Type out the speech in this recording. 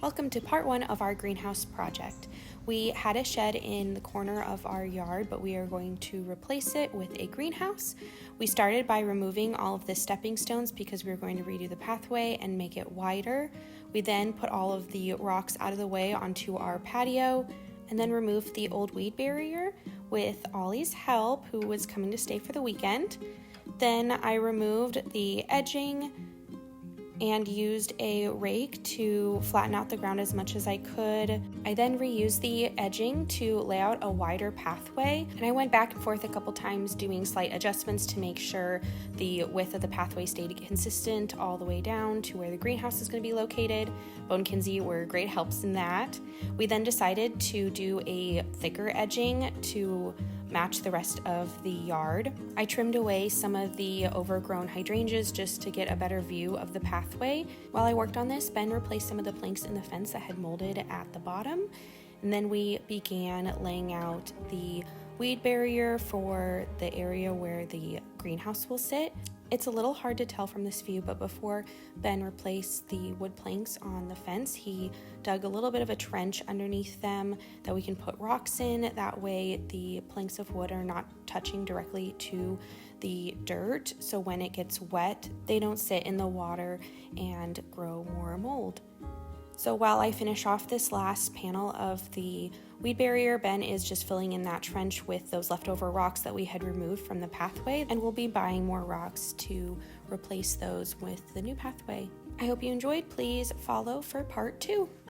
Welcome to part one of our greenhouse project. We had a shed in the corner of our yard, but we are going to replace it with a greenhouse. We started by removing all of the stepping stones because we were going to redo the pathway and make it wider. We then put all of the rocks out of the way onto our patio and then removed the old weed barrier with Ollie's help, who was coming to stay for the weekend. Then I removed the edging and used a rake to flatten out the ground as much as I could. I then reused the edging to lay out a wider pathway, and I went back and forth a couple times doing slight adjustments to make sure the width of the pathway stayed consistent all the way down to where the greenhouse is going to be located. Bo and Kinsey were great helps in that. We then decided to do a thicker edging to match the rest of the yard. I trimmed away some of the overgrown hydrangeas just to get a better view of the pathway. While I worked on this, Ben replaced some of the planks in the fence that had molded at the bottom, and then we began laying out the weed barrier for the area where the greenhouse will sit. It's a little hard to tell from this view, but before Ben replaced the wood planks on the fence, he dug a little bit of a trench underneath them that we can put rocks in. That way the planks of wood are not touching directly to the dirt, so when it gets wet, they don't sit in the water and grow more mold. So while I finish off this last panel of the weed barrier, Ben is just filling in that trench with those leftover rocks that we had removed from the pathway, and we'll be buying more rocks to replace those with the new pathway. I hope you enjoyed. Please follow for part 2.